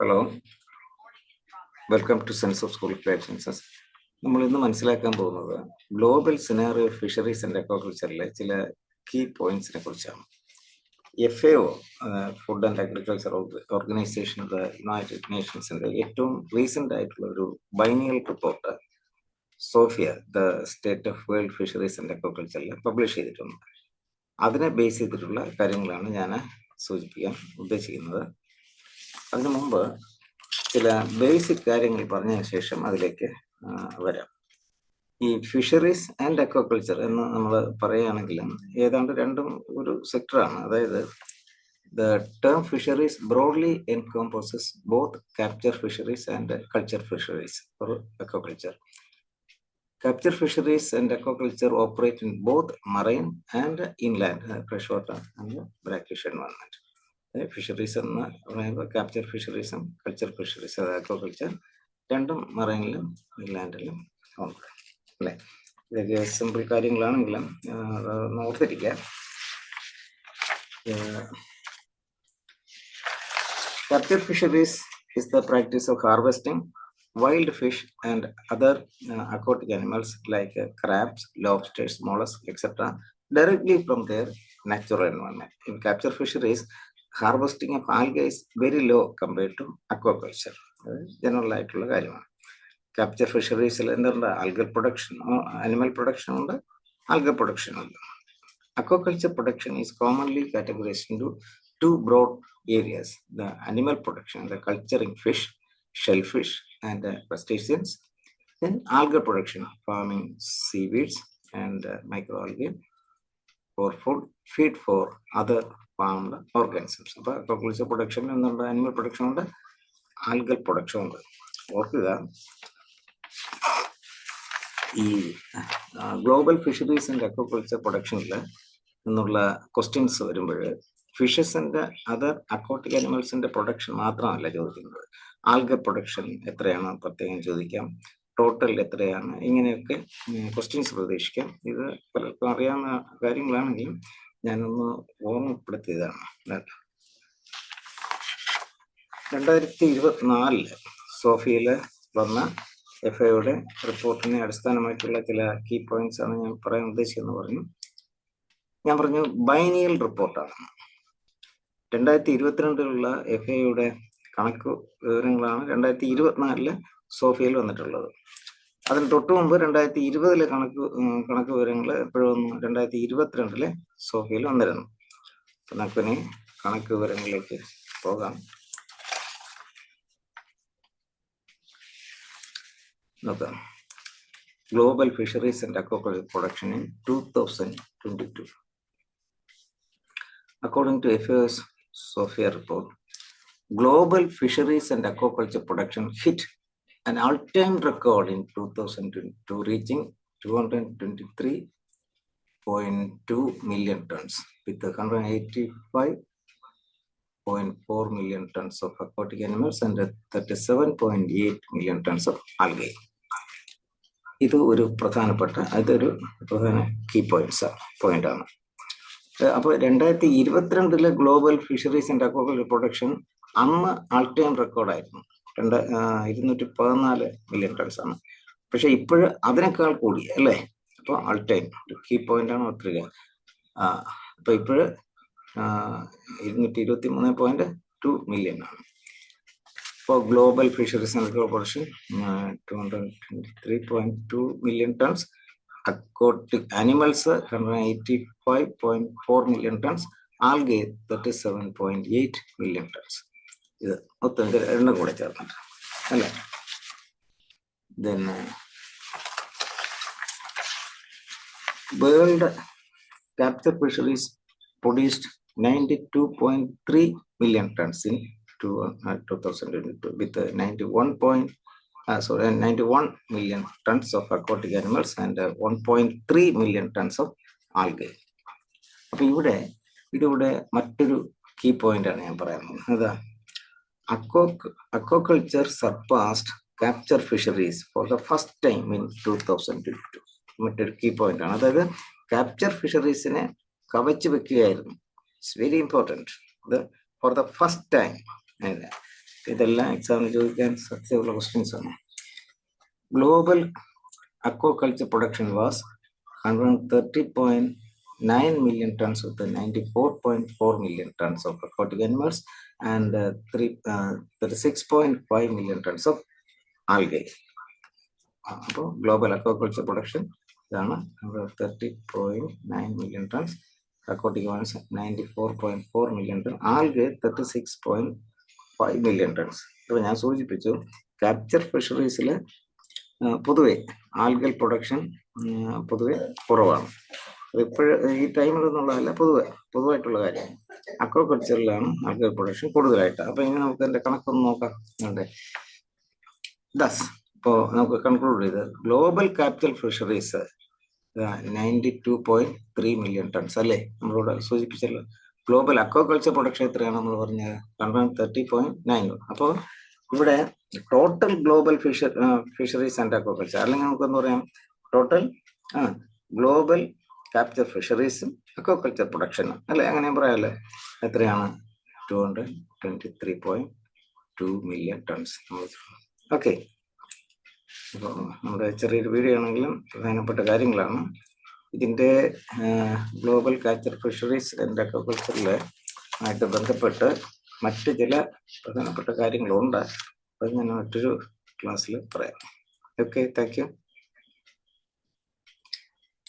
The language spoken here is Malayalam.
Hello, welcome to sense of school creations. നമ്മൾ ഇന്ന് മനസ്സിലാക്കാൻ പോകുന്നത് ഗ്ലോബൽ സിനാറിയോ ഫിഷറീസ് ആൻഡ് അക്വാകൾച്ചറിലെ ചില കീ പോയിന്റ്സിനെ കുറിച്ചാണ്. FAO, food and agriculture organisation of the united നേഷൻസിന്റെ ഏറ്റവും റീസെന്റ് ആയിട്ടുള്ള ഒരു biennial report SOFIA the state of world fisheries and അക്വാകൾച്ചറിൽ പബ്ലിഷ് ചെയ്തിട്ടുണ്ട്. അതിനെ ബേസ് ചെയ്തിട്ടുള്ള കാര്യങ്ങളാണ് ഞാൻ സൂചിപ്പിക്കാൻ ഉദ്ദേശിക്കുന്നത്. അതിനു മുമ്പ് ചില ബേസിക് കാര്യങ്ങൾ പറഞ്ഞതിന് ശേഷം അതിലേക്ക് വരാം. ഈ ഫിഷറീസ് ആൻഡ് അക്വാകൾച്ചർ എന്ന് നമ്മൾ പറയുകയാണെങ്കിൽ ഏതാണ്ട് രണ്ടും ഒരു സെക്ടറാണ്. അതായത് the term fisheries broadly encompasses both capture fisheries and culture fisheries or aquaculture. Capture fisheries and aquaculture operate in both marine and inland, freshwater and brackish environment. Fisheries എന്ന് പറയുമ്പോൾ ക്യാപ്ചർ ഫിഷറീസും കൾച്ചർ ഫിഷറീസ്, അക്വാകൾച്ചർ രണ്ടും മറൈനിലും ഇൻലാൻഡിലും ഉണ്ട് അല്ലേ. ഇതൊക്കെ സിമ്പിൾ കാര്യങ്ങളാണെങ്കിലും ഓർത്തിരിക്കുക. Capture fisheries is the practice of harvesting wild fish and other aquatic animals like crabs, lobsters, mollusks, etc. directly from their natural environment. In capture fisheries, harvesting of algae is very low compared to aquaculture. General ആയിട്ടുള്ള കാര്യമാണ്. ക്യാപ്ചർ ഫിഷറീസിൽ എന്തുണ്ട്? ആൽഗൽ പ്രൊഡക്ഷൻ, അനിമൽ പ്രൊഡക്ഷൻ ഉണ്ട്, ആൽഗൽ പ്രൊഡക്ഷൻ ഉണ്ട്. Aquaculture production is commonly categorized into two broad areas: the animal production, the culturing fish, shellfish and crustaceans; then algal production, farming seaweeds and microalgae for food, feed for other farmed organisms. അപ്പോൾ aquaculture production എന്നുണ്ട്, animal production ഉണ്ട്, algal production ഉണ്ട്. ഓർക്കുക, ഈ ഗ്ലോബൽ ഫിഷറീസ് ആൻഡ് അക്വാകൾച്ചർ പ്രൊഡക്ഷനിൽ നിന്നുള്ള ക്വസ്റ്റ്യൻസ് വരുമ്പോൾ ഫിഷസ് ആൻഡ് അതർ അക്വാട്ടിക് അനിമൽസിന്റെ പ്രൊഡക്ഷൻ മാത്രമല്ല ചോദിക്കുന്നത്. ആൽഗ പ്രൊഡക്ഷൻ എത്രയാണ് പ്രത്യേകം ചോദിക്കാം, ടോട്ടൽ എത്രയാണ്, ഇങ്ങനെയൊക്കെ ക്വസ്റ്റ്യൻസ് പ്രതീക്ഷിക്കാം. ഇത് പലർക്കും അറിയാവുന്ന കാര്യങ്ങളാണെങ്കിലും ഞാനൊന്ന് ഓർമ്മപ്പെടുത്തിയതാണ്. 2024 സോഫിയയിൽ വന്ന FAOയുടെ റിപ്പോർട്ടിനെ അടിസ്ഥാനമായിട്ടുള്ള ചില കീ പോയിന്റ്സ് ആണ് ഞാൻ പറയാൻ ഉദ്ദേശിച്ചതെന്ന് പറഞ്ഞു. ഞാൻ പറഞ്ഞു ബൈനിയൽ റിപ്പോർട്ടാണ്. 2022 FAOയുടെ കണക്ക് വിവരങ്ങളാണ് 2024 സോഫിയയിൽ വന്നിട്ടുള്ളത്. അതിന് തൊട്ട് മുമ്പ് 2020 കണക്ക് വിവരങ്ങൾ എപ്പോഴും 2022 സോഫിയയിൽ വന്നിരുന്നു. നമുക്കിനി കണക്ക് വിവരങ്ങളിലേക്ക് പോകാം. നോക്കാം. Global fisheries and aquaculture production in 2022. According to FAO's Sophia report, global fisheries and aquaculture production hit an all-time record in 2022, reaching 223.2 million tons, with 185.4 million tons of aquatic animals and 37.8 million tons of algae. ഇത് ഒരു പ്രധാന കീ പോയിന്റ് ആണ്. അപ്പോൾ 2022 global fisheries and aquaculture production അന്ന് ആൾ ടൈം റെക്കോർഡായിരുന്നു. 214 മില്യൺ ടൺസ് ആണ്. പക്ഷെ ഇപ്പോഴ് അതിനേക്കാൾ കൂടി അല്ലേ. അപ്പോൾ ആൾ ടൈം കീ പോയിന്റ് ആണ് ഓർക്കുക. അപ്പോൾ ഇപ്പോഴ് 223.2 മില്യൺ ആണ്. For global fisheries and aquaculture production, 223.2 million tons. Aquatic animals 185.4 million tons. Algae 37.8 million tons. ഇത് മൊത്തം എണ്ണം കൂടെ ചേർന്നിട്ട് അല്ലേ. Then world capture fisheries produced 92.3 million tons in 2022 with 91 million tons of aquatic animals and 1.3 million tons of algae. അപ്പോൾ ഇതിവിടെ മറ്റൊരു കീ പോയിന്റ് ആണ് ഞാൻ പറയുന്നത്. അതാ aquaculture surpassed capture fisheries for the first time in 2022. മറ്റൊരു കീ പോയിന്റ് ആണ്. അതായത് ക്യാപ്ചർ ഫിഷറീസിനെ കവച്ചു വെക്കുകയായിരുന്നു. It's very important. For the first time ഇതെല്ലാം എക്സാമിന് ചോദിക്കാൻ സാധ്യതയുള്ള ക്വസ്റ്റ്യൻസ് ആണ്. Global aquaculture production was 130.9 million tons of the 94.4 million tons of aquatic animals and 36.5 million tons of algae. അപ്പോൾ ഗ്ലോബൽ അക്വാകൾച്ചർ പ്രൊഡക്ഷൻ ഇതാണ് 30.9 million tons, aquatic animals 94.4 million tons, algae 36.5 million tons. അപ്പോൾ ഞാൻ സൂചിപ്പിച്ചു ക്യാപ്ചർ ഫിഷറീസിൽ പൊതുവെ ആൽഗൽ പ്രൊഡക്ഷൻ പൊതുവെ കുറവാണ്. ഇപ്പോഴും ഈ ടൈമിൽ എന്നുള്ളതല്ല, പൊതുവായിട്ടുള്ള കാര്യം. അക്വാകൾച്ചറിലാണ് ആൽഗൽ പ്രൊഡക്ഷൻ കൂടുതലായിട്ട്. അപ്പൊ ഇനി നമുക്ക് അതിന്റെ കണക്കൊന്ന് നോക്കാം. ഇപ്പോൾ നമുക്ക് കൺക്ലൂഡ് ചെയ്ത് global capital fisheries 92.3 million tons അല്ലേ, നമ്മളോട് സൂചിപ്പിച്ചല്ലോ. ഗ്ലോബൽ അക്വാകൾച്ചർ പ്രൊഡക്ഷൻ എത്രയാണ് നമ്മൾ പറഞ്ഞത്? 130.9. അപ്പോൾ ഇവിടെ total global fisheries and aquaculture, അല്ലെങ്കിൽ നമുക്കെന്ന് പറയാം ടോട്ടൽ ഗ്ലോബൽ ക്യാപ്ചർ ഫിഷറീസും അക്വാകൾച്ചർ പ്രൊഡക്ഷനും അല്ലെ, അങ്ങനെ പറയാമല്ലേ. എത്രയാണ്? 223.2 million tons. ഓക്കെ, അപ്പോൾ നമ്മുടെ ചെറിയൊരു വീഡിയോ ആണെങ്കിലും പ്രധാനപ്പെട്ട കാര്യങ്ങളാണ്. ഇതിൻ്റെ ഗ്ലോബൽ ക്യാപ്ചർ ഫിഷറീസ് ആൻഡ് അക്വാകൾച്ചറിൽ ആയിട്ട് ബന്ധപ്പെട്ട് മറ്റ് ചില പ്രധാനപ്പെട്ട കാര്യങ്ങളുണ്ട്. അത് ഞാൻ മറ്റൊരു ക്ലാസ്സിൽ പറയാം. Okay, thank you.